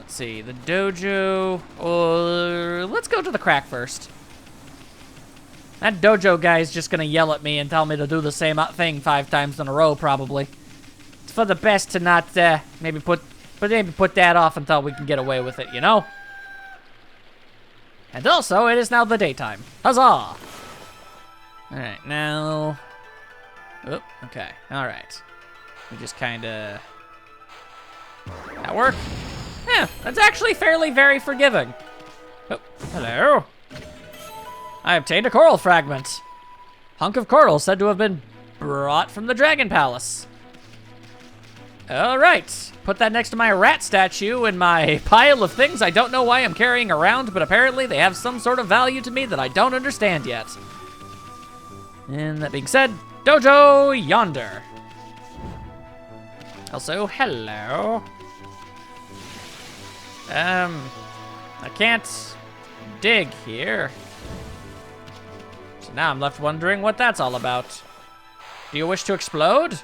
Let's see, the dojo. Let's go to the crack first. That dojo guy is just gonna yell at me and tell me to do the same thing 5 times in a row, probably. It's for the best to not maybe put that off until we can get away with it, you know? And also, it is now the daytime. Huzzah! Alright, now... Oh, okay, alright. We just kinda... That work? Yeah, that's actually very forgiving. Oh, hello. I obtained a coral fragment. Hunk of coral said to have been brought from the Dragon Palace. Alright, put that next to my rat statue in my pile of things I don't know why I'm carrying around, but apparently they have some sort of value to me that I don't understand yet. And that being said, dojo yonder. Also, hello. I can't dig here. So now I'm left wondering what that's all about. Do you wish to explode?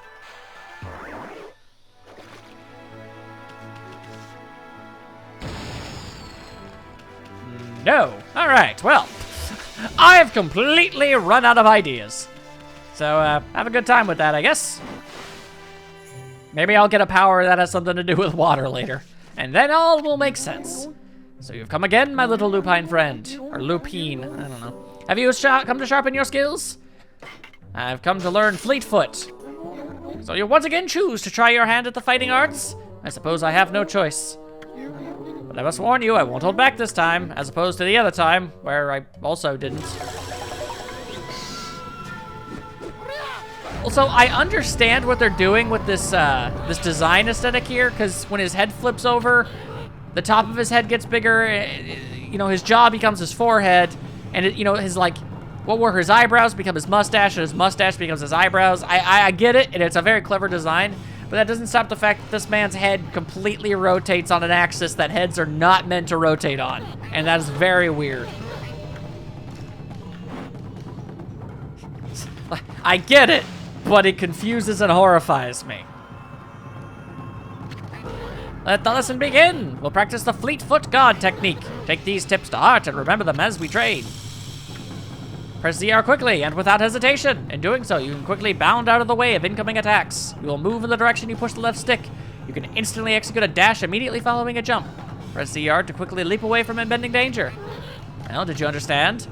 No. All right, well, I have completely run out of ideas. So, have a good time with that, I guess. Maybe I'll get a power that has something to do with water later. And then all will make sense. So you've come again, my little lupine friend. Or lupine, I don't know. Have you come to sharpen your skills? I've come to learn Fleetfoot. So you once again choose to try your hand at the fighting arts? I suppose I have no choice. But I must warn you, I won't hold back this time, as opposed to the other time, where I also didn't. Also, I understand what they're doing with this this design aesthetic here, because when his head flips over, the top of his head gets bigger. You know, his jaw becomes his forehead, and you know, his like, what were his eyebrows become his mustache, and his mustache becomes his eyebrows. I get it, and it's a very clever design, but that doesn't stop the fact that this man's head completely rotates on an axis that heads are not meant to rotate on, and that is very weird. I get it, but it confuses and horrifies me. Let the lesson begin. We'll practice the Fleetfoot God technique. Take these tips to heart and remember them as we train. Press ZR quickly and without hesitation. In doing so, you can quickly bound out of the way of incoming attacks. You will move in the direction you push the left stick. You can instantly execute a dash immediately following a jump. Press ZR to quickly leap away from impending danger. Well, did you understand?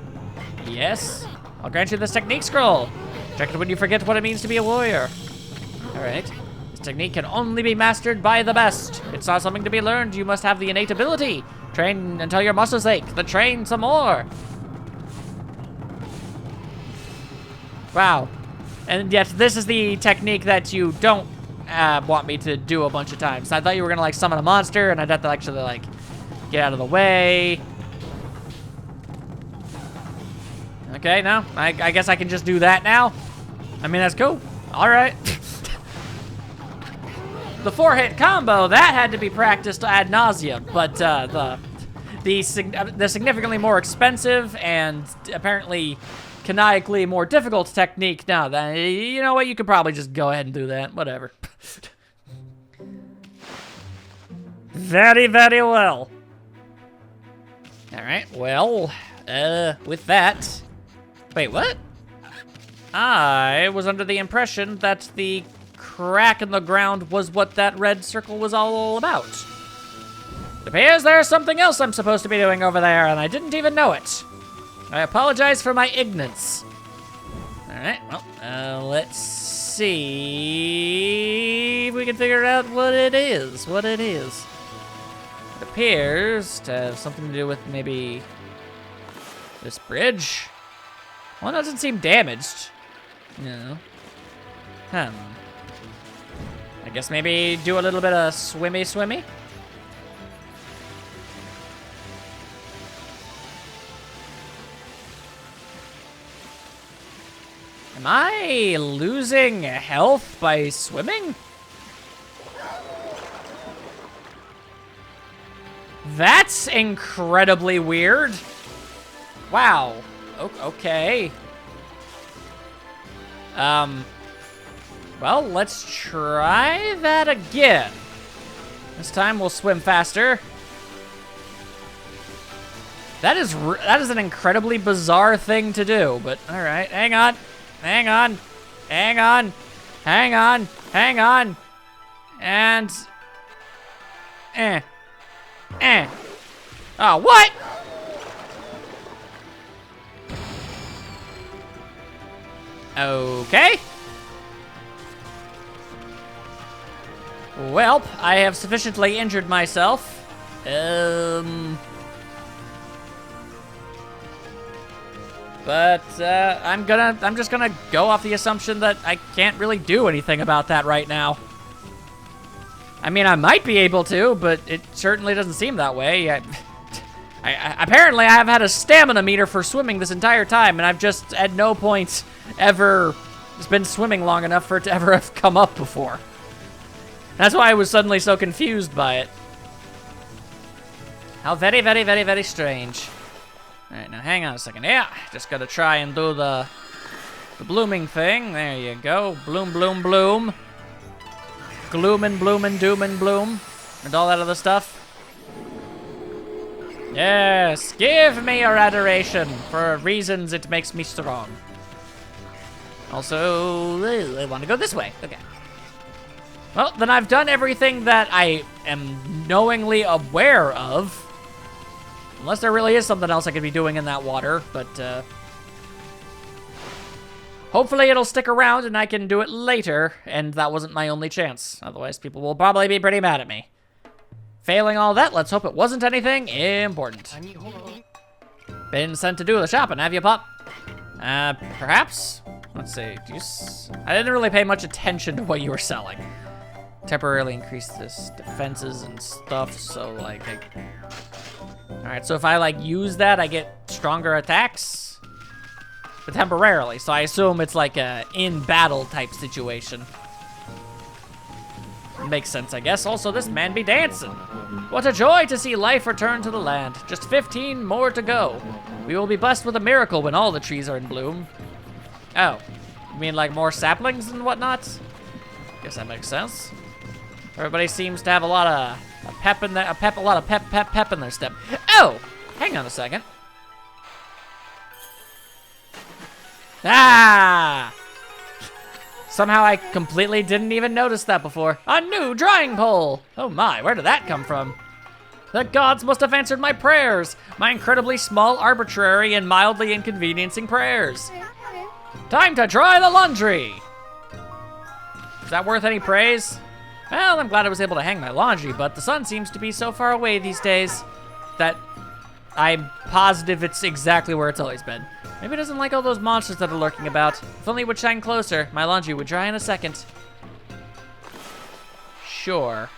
Yes. I'll grant you this technique scroll. Check it when you forget what it means to be a warrior. All right. This technique can only be mastered by the best. It's not something to be learned. You must have the innate ability. Train until your muscles ache. Then train some more. Wow. And yet, this is the technique that you don't want me to do a bunch of times. I thought you were gonna like summon a monster, and I'd have to actually like get out of the way. Okay, no, I guess I can just do that now. I mean, that's cool. All right. The 4-hit combo, that had to be practiced ad nauseum, but the significantly more expensive and apparently canonically more difficult technique, now that, you know what, you could probably just go ahead and do that, whatever. Very well. All right, well, with that, wait, what? I was under the impression that the crack in the ground was what that red circle was all about. It appears there's something else I'm supposed to be doing over there, and I didn't even know it. I apologize for my ignorance. All right, well, let's see if we can figure out what it is. It appears to have something to do with maybe this bridge. Well, it doesn't seem damaged. No. I guess maybe do a little bit of swimmy. Am I losing health by swimming? That's incredibly weird. Wow. Okay. Well, let's try that again. This time we'll swim faster. That is an incredibly bizarre thing to do, but all right. Hang on. Hang on. Hang on. Hang on. Hang on. And oh, what? Okay. Well, I have sufficiently injured myself. But I'm just gonna go off the assumption that I can't really do anything about that right now. I mean, I might be able to, but it certainly doesn't seem that way. Apparently, I have had a stamina meter for swimming this entire time, and I've just at no point ever been swimming long enough for it to ever have come up before. That's why I was suddenly so confused by it. How very, very, very, very strange. All right, now hang on a second. Yeah, just gotta try and do the blooming thing. There you go. Bloom, bloom, bloom. Gloom and bloom and doom and bloom. And all that other stuff. Yes, give me your adoration. For reasons it makes me strong. Also, I want to go this way. Okay. Well, then I've done everything that I am knowingly aware of. Unless there really is something else I could be doing in that water, but hopefully it'll stick around and I can do it later, and that wasn't my only chance. Otherwise, people will probably be pretty mad at me. Failing all that, let's hope it wasn't anything important. Been sent to do the shopping, have you, pup? Perhaps? Let's see. I didn't really pay much attention to what you were selling. Temporarily increase this defenses and stuff, so like... Alright, so if I like use that, I get stronger attacks? But temporarily, so I assume it's like a in-battle type situation. Makes sense, I guess. Also, this man be dancing. What a joy to see life return to the land. Just 15 more to go. We will be blessed with a miracle when all the trees are in bloom. Oh, you mean like more saplings and whatnot? Guess that makes sense. Everybody seems to have a lot of pep in their pep in their step. Oh, hang on a second. Ah! Somehow I completely didn't even notice that before. A new drying pole! Oh my, where did that come from? The gods must have answered my prayers. My incredibly small, arbitrary, and mildly inconveniencing prayers. Time to dry the laundry! Is that worth any praise? Well, I'm glad I was able to hang my laundry, but the sun seems to be so far away these days that I'm positive it's exactly where it's always been. Maybe it doesn't like all those monsters that are lurking about. If only it would shine closer, my laundry would dry in a second. Sure.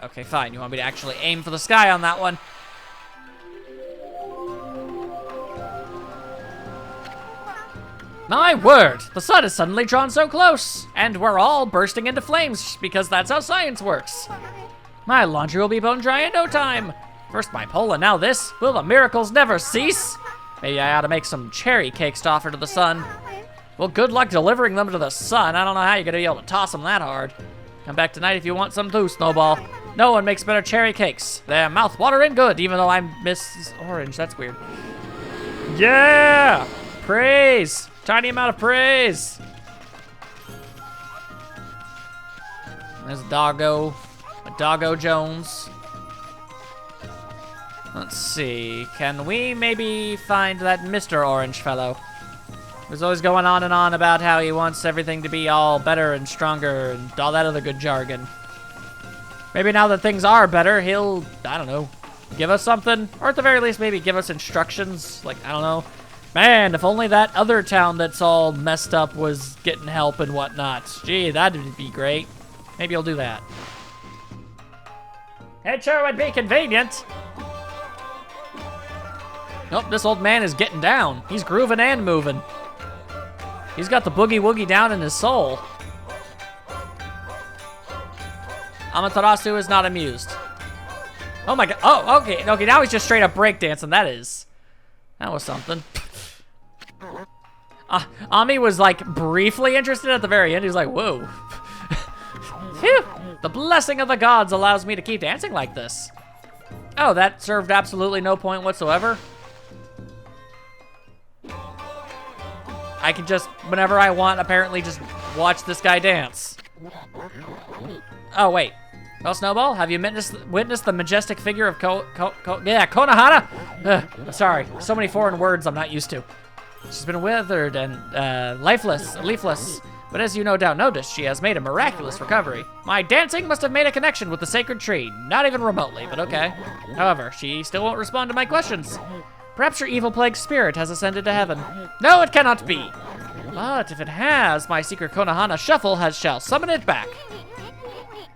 Okay, fine. You want me to actually aim for the sky on that one? My word! The sun is suddenly drawn so close! And we're all bursting into flames because that's how science works. My laundry will be bone dry in no time. First my pole and now this. Will the miracles never cease? Maybe I ought to make some cherry cakes to offer to the sun. Well, good luck delivering them to the sun. I don't know how you're gonna be able to toss them that hard. Come back tonight if you want some too, Snowball. No one makes better cherry cakes. They're mouth-watering good, even though I'm Miss Orange. That's weird. Yeah! Praise! Tiny amount of praise. There's Doggo. Doggo Jones. Let's see. Can we maybe find that Mr. Orange fellow? He's always going on and on about how he wants everything to be all better and stronger and all that other good jargon. Maybe now that things are better, he'll, I don't know, give us something? Or at the very least, maybe give us instructions? Like, I don't know. Man, if only that other town that's all messed up was getting help and whatnot. Gee, that'd be great. Maybe I'll do that. It sure would be convenient. Nope, this old man is getting down. He's grooving and moving. He's got the boogie woogie down in his soul. Amaterasu is not amused. Oh my god. Oh, okay. Okay, now he's just straight up breakdancing. That was something. Ami was like briefly interested at the very end. He's like, whoa. Phew. The blessing of the gods allows me to keep dancing like this. Oh, that served absolutely no point whatsoever. I can just, whenever I want, apparently just watch this guy dance. Oh, wait. Well, Snowball, have you witnessed the majestic figure of Konohana? Sorry, so many foreign words I'm not used to. She's been withered and leafless. But as you no doubt noticed, she has made a miraculous recovery. My dancing must have made a connection with the sacred tree. Not even remotely, but okay. However, she still won't respond to my questions. Perhaps your evil plague spirit has ascended to heaven. No, it cannot be. But if it has, my secret Konohana shuffle shall summon it back.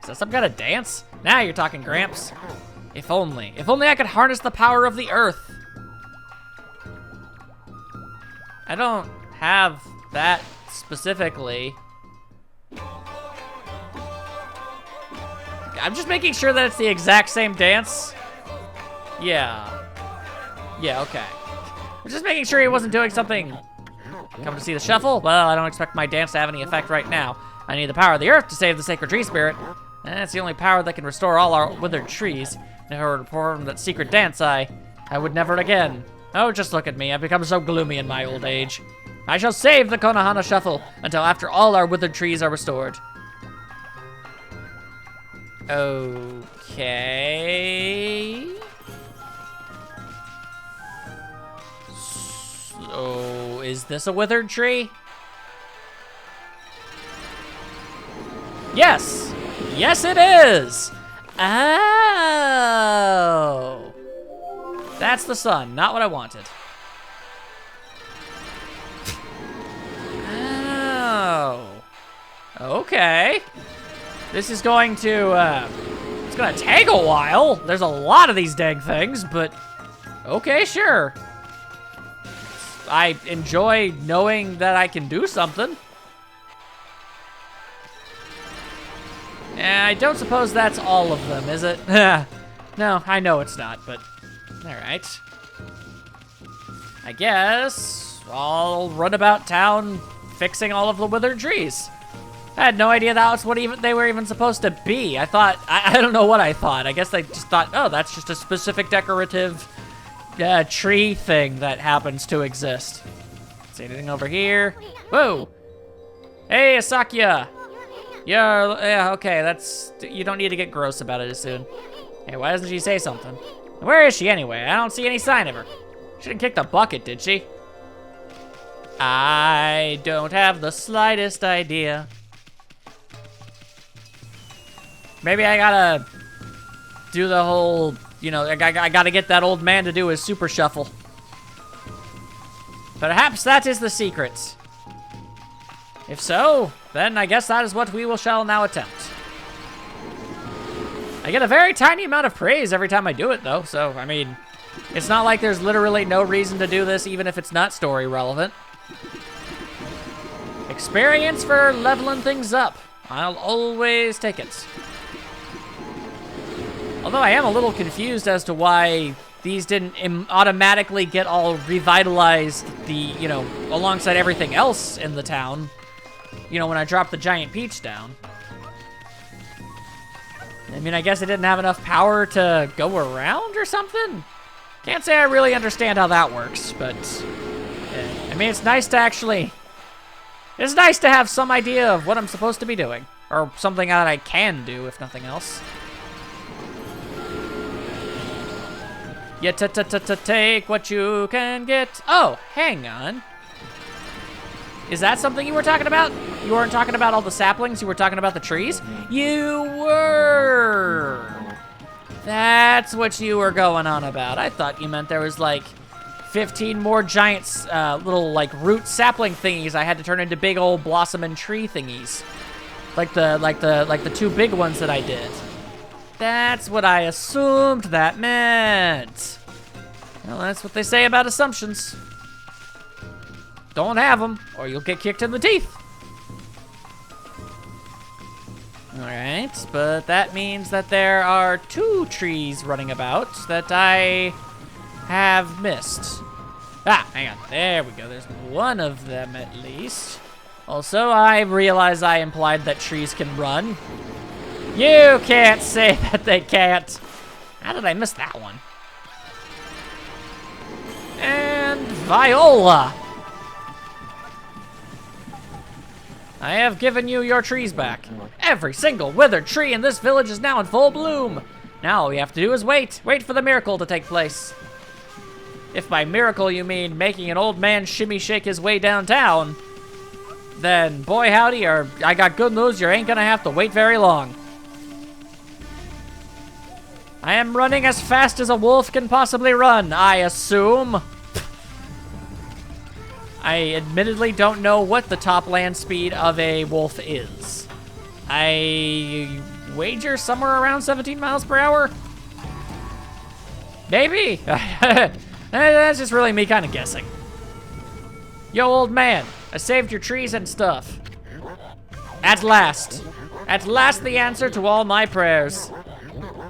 Is that some kind of dance? Now you're talking, Gramps. If only I could harness the power of the earth. I don't have that specifically. I'm just making sure that it's the exact same dance. Yeah, okay. I'm just making sure he wasn't doing something. Come to see the shuffle? Well, I don't expect my dance to have any effect right now. I need the power of the earth to save the sacred tree spirit. And that's the only power that can restore all our withered trees. If I were to perform that secret dance, I would never again. Oh, just look at me. I've become so gloomy in my old age. I shall save the Konohana shuffle until after all our withered trees are restored. Okay. So, is this a withered tree? Yes! Yes, it is! Oh! That's the sun, not what I wanted. Oh. Okay. This is going to, it's gonna take a while. There's a lot of these dang things, but okay, sure. I enjoy knowing that I can do something. I don't suppose that's all of them, is it? No, I know it's not, but all right. I guess I'll run about town fixing all of the withered trees. I had no idea that was what they were even supposed to be. I thought, I don't know what I thought. I guess I just thought, oh, that's just a specific decorative tree thing that happens to exist. See anything over here? Whoa! Hey, Asakya! Yeah, okay, you don't need to get gross about it as soon. Hey, why doesn't she say something? Where is she anyway? I don't see any sign of her. She didn't kick the bucket, did she? I don't have the slightest idea. Maybe I gotta do the whole, you know, I gotta get that old man to do his super shuffle. Perhaps that is the secret. If so, then I guess that is what we shall now attempt. I get a very tiny amount of praise every time I do it, though, so, I mean, it's not like there's literally no reason to do this, even if it's not story relevant. Experience for leveling things up. I'll always take it. Although I am a little confused as to why these didn't automatically get all revitalized, you know, alongside everything else in the town. You know, when I dropped the giant peach down. I mean, I guess it didn't have enough power to go around or something? Can't say I really understand how that works, but I mean, it's nice to have some idea of what I'm supposed to be doing. Or something that I can do, if nothing else. Yeah, take what you can get. Oh, hang on. Is that something you were talking about? You weren't talking about all the saplings, you were talking about the trees? You were! That's what you were going on about. I thought you meant there was like 15 more giant little like root sapling thingies I had to turn into big old blossom and tree thingies. Like the two big ones that I did. That's what I assumed that meant. Well, that's what they say about assumptions. Don't have them, or you'll get kicked in the teeth. All right, but that means that there are 2 trees running about that I have missed. Ah, hang on. There we go. There's one of them at least. Also, I realize I implied that trees can run. You can't say that they can't. How did I miss that one? And Viola! I have given you your trees back. Every single withered tree in this village is now in full bloom. Now all we have to do is wait for the miracle to take place. If by miracle you mean making an old man shimmy shake his way downtown, then boy howdy, I got good news, you ain't gonna have to wait very long. I am running as fast as a wolf can possibly run, I assume. I admittedly don't know what the top land speed of a wolf is. I wager somewhere around 17 miles per hour? Maybe? That's just really me kind of guessing. Yo, old man, I saved your trees and stuff. At last the answer to all my prayers.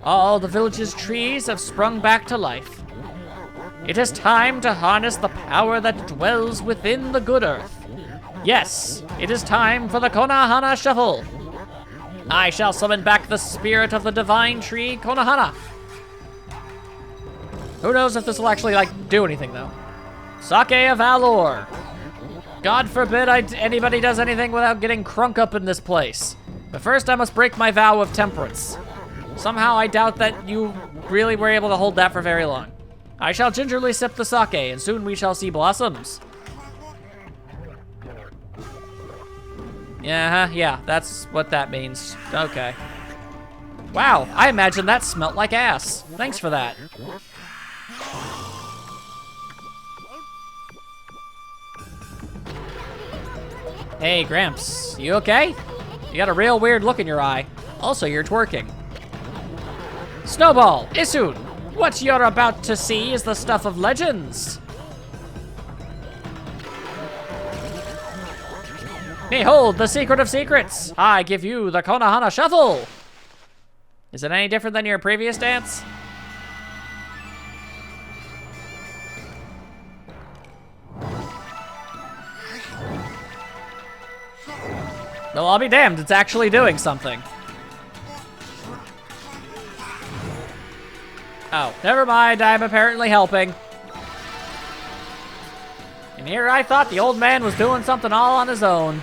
All the village's trees have sprung back to life. It is time to harness the power that dwells within the good earth. Yes, it is time for the Konohana Shuffle. I shall summon back the spirit of the divine tree, Konohana. Who knows if this will actually, do anything, though. Sake of Valor. God forbid anybody does anything without getting crunk up in this place. But first I must break my vow of temperance. Somehow I doubt that you really were able to hold that for very long. I shall gingerly sip the sake, and soon we shall see blossoms. Yeah, that's what that means. Okay. Wow, I imagine that smelt like ass. Thanks for that. Hey, Gramps, you okay? You got a real weird look in your eye. Also, you're twerking. Snowball, Isun, what you're about to see is the stuff of legends. Behold, the secret of secrets. I give you the Konohana Shuffle. Is it any different than your previous dance? Well, I'll be damned, it's actually doing something. Oh, never mind, I'm apparently helping. And here I thought the old man was doing something all on his own.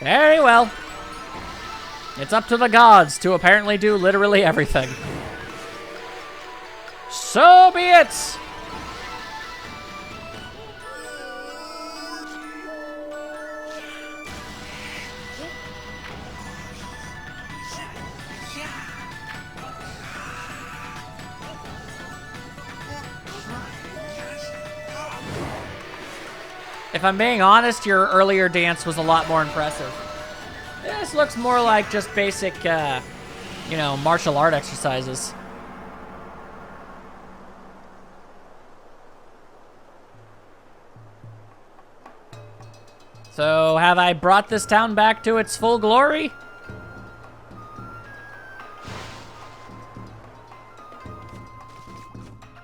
Very well. It's up to the gods to apparently do literally everything. So be it! If I'm being honest, your earlier dance was a lot more impressive. This looks more like just basic, martial art exercises. So, have I brought this town back to its full glory?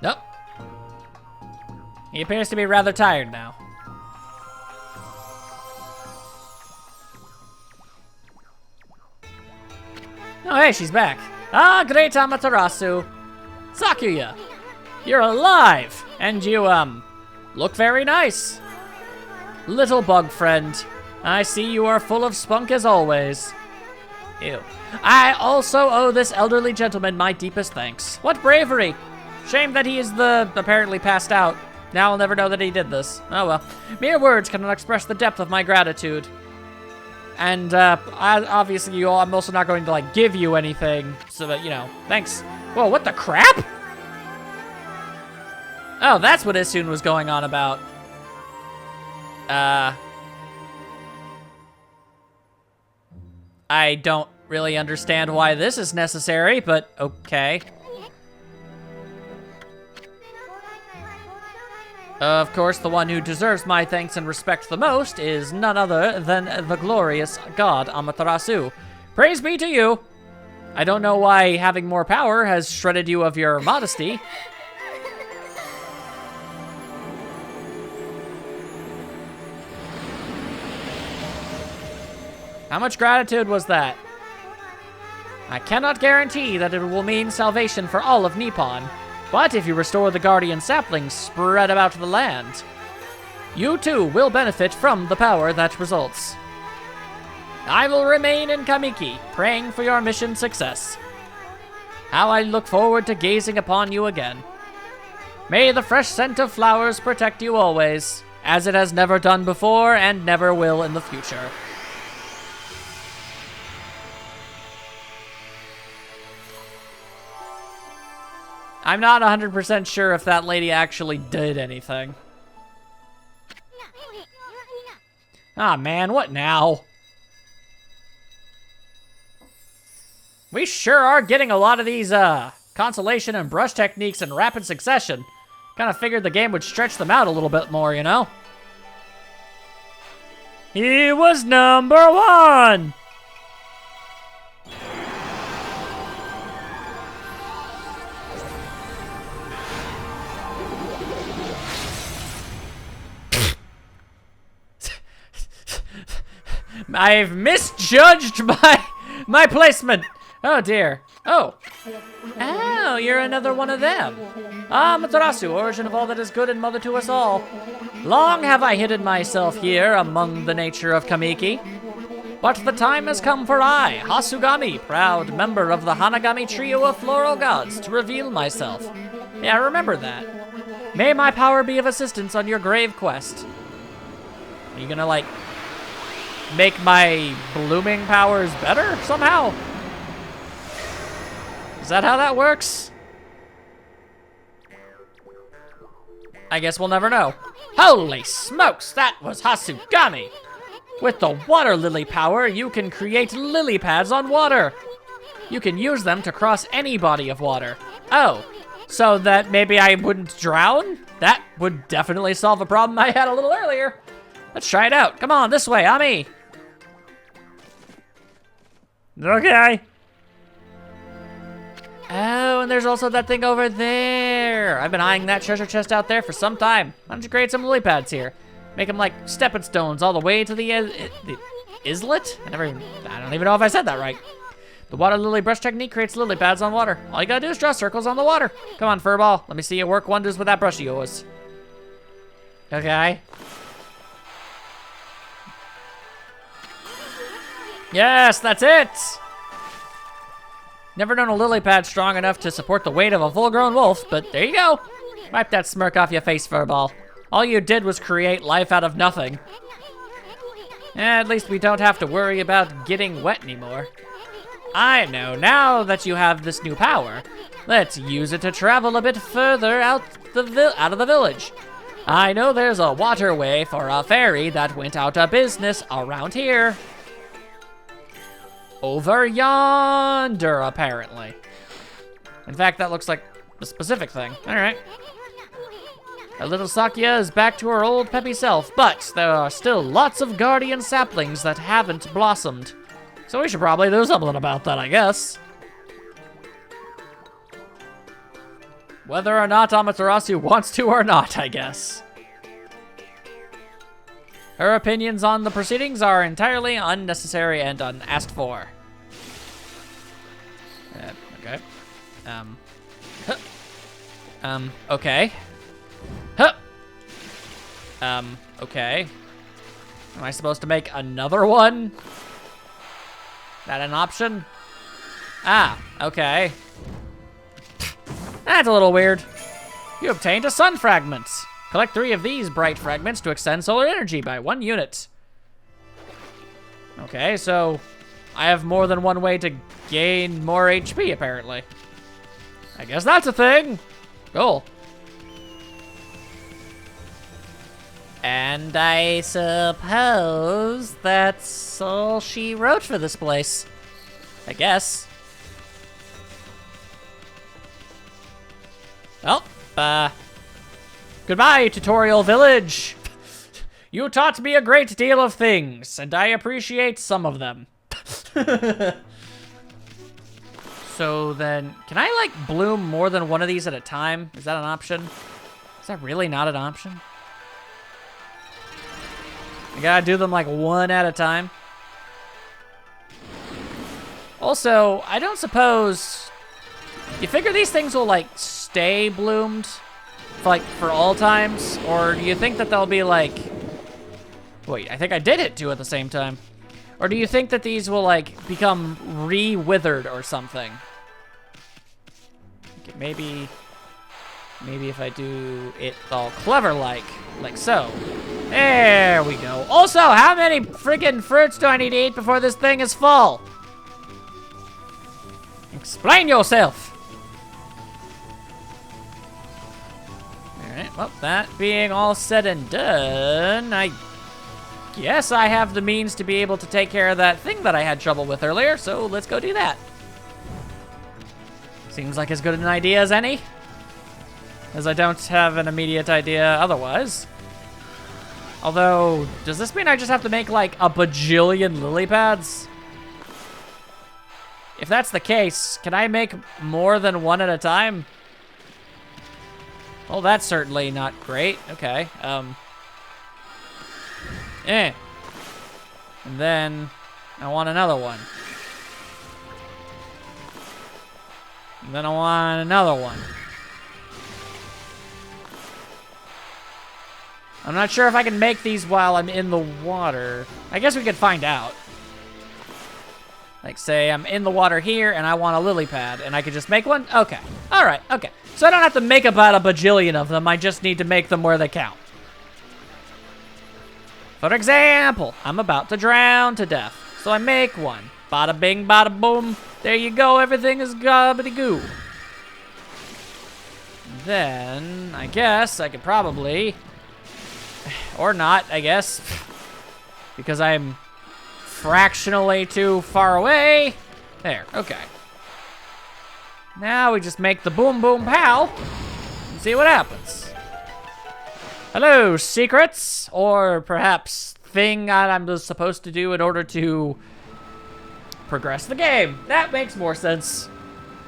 Nope. He appears to be rather tired now. Oh, hey, she's back. Ah, great Amaterasu. Sakuya, you're alive, and you, look very nice. Little bug friend, I see you are full of spunk as always. Ew. I also owe this elderly gentleman my deepest thanks. What bravery. Shame that he is apparently passed out. Now I'll never know that he did this. Oh well. Mere words cannot express the depth of my gratitude. And, obviously, I'm also not going to, give you anything, so that, thanks. Whoa, what the crap? Oh, that's what Isun was going on about. I don't really understand why this is necessary, but okay. Of course, the one who deserves my thanks and respect the most is none other than the glorious god Amaterasu. Praise be to you! I don't know why having more power has shredded you of your modesty. How much gratitude was that? I cannot guarantee that it will mean salvation for all of Nippon, but if you restore the guardian saplings spread about the land, you too will benefit from the power that results. I will remain in Kamiki, praying for your mission success. How I look forward to gazing upon you again. May the fresh scent of flowers protect you always, as it has never done before and never will in the future. I'm not 100% sure if that lady actually did anything. Ah, man, what now? We sure are getting a lot of these, consolation and brush techniques in rapid succession. Kind of figured the game would stretch them out a little bit more, you know? He was number 1! I've misjudged my placement. Oh dear. Oh, you're another one of them. Amaterasu, origin of all that is good and mother to us all. Long have I hidden myself here among the nature of Kamiki. But the time has come for I, Hasugami, proud member of the Hanagami trio of floral gods, to reveal myself. Yeah, remember that. May my power be of assistance on your grave quest. Are you gonna, like, make my blooming powers better somehow? Is that how that works? I guess we'll never know. Holy smokes, that was Hasugami! With the water lily power, you can create lily pads on water. You can use them to cross any body of water. Oh, so that maybe I wouldn't drown? That would definitely solve a problem I had a little earlier. Let's try it out. Come on, this way, Ami. Okay. Oh, and there's also that thing over there. I've been eyeing that treasure chest out there for some time. Why don't you create some lily pads here? Make them like stepping stones all the way to the islet? I don't even know if I said that right. The water lily brush technique creates lily pads on water. All you gotta do is draw circles on the water. Come on, Furball. Let me see you work wonders with that brush of yours. Okay. Yes, that's it! Never known a lily pad strong enough to support the weight of a full-grown wolf, but there you go. Wipe that smirk off your face, Furball. All you did was create life out of nothing. At least we don't have to worry about getting wet anymore. I know, now that you have this new power, let's use it to travel a bit further out of the village. I know there's a waterway for a ferry that went out of business around here. Over yonder, apparently. In fact, that looks like a specific thing. All right. Our little Sakya is back to her old peppy self, but there are still lots of guardian saplings that haven't blossomed. So we should probably do something about that, I guess. Whether or not Amaterasu wants to or not, I guess. Her opinions on the proceedings are entirely unnecessary and unasked for. Okay. Okay. Huh. Okay. Am I supposed to make another one? That an option? Ah, okay. That's a little weird. You obtained a sun fragment. Collect 3 of these bright fragments to extend solar energy by 1 unit. Okay, so I have more than one way to gain more HP, apparently. I guess that's a thing. Cool. And I suppose that's all she wrote for this place. I guess. Well, goodbye, Tutorial Village. You taught me a great deal of things, and I appreciate some of them. So then, can I like bloom more than one of these at a time? Is that an option? Is that really not an option? I gotta do them like one at a time. Also, I don't suppose... You figure these things will, like, stay bloomed, like, for all times? Or do you think that they'll be, like... Wait, I think I did hit 2 at the same time. Or do you think that these will, like, become re-withered or something? Okay, maybe if I do it all clever-like so. There we go. Also, how many freaking fruits do I need to eat before this thing is full? Explain yourself. Alright, well, that being all said and done, I guess I have the means to be able to take care of that thing that I had trouble with earlier, so let's go do that. Seems like as good an idea as any, as I don't have an immediate idea otherwise. Although, does this mean I just have to make like a bajillion lily pads? If that's the case, can I make more than one at a time? Well, that's certainly not great. Okay, And then I want another one. And then I want another one. I'm not sure if I can make these while I'm in the water. I guess we could find out. Like, say I'm in the water here and I want a lily pad, and I could just make one? Okay. All right, okay. So I don't have to make about a bajillion of them. I just need to make them where they count. For example, I'm about to drown to death, so I make one. Bada bing, bada boom. There you go, everything is gobbity-goo. Then, I guess I could probably, or not, I guess, because I'm fractionally too far away. There, okay. Now we just make the boom boom pow and see what happens. Hello, secrets, or perhaps thing that I'm supposed to do in order to progress the game. That makes more sense.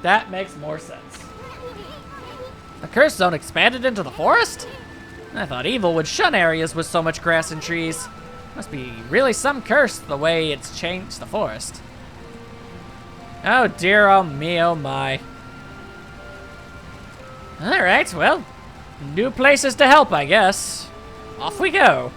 That makes more sense. The curse zone expanded into the forest? I thought evil would shun areas with so much grass and trees. Must be really some curse the way it's changed the forest. Oh dear, oh me, oh my. Alright, well, new places to help, I guess. Off we go.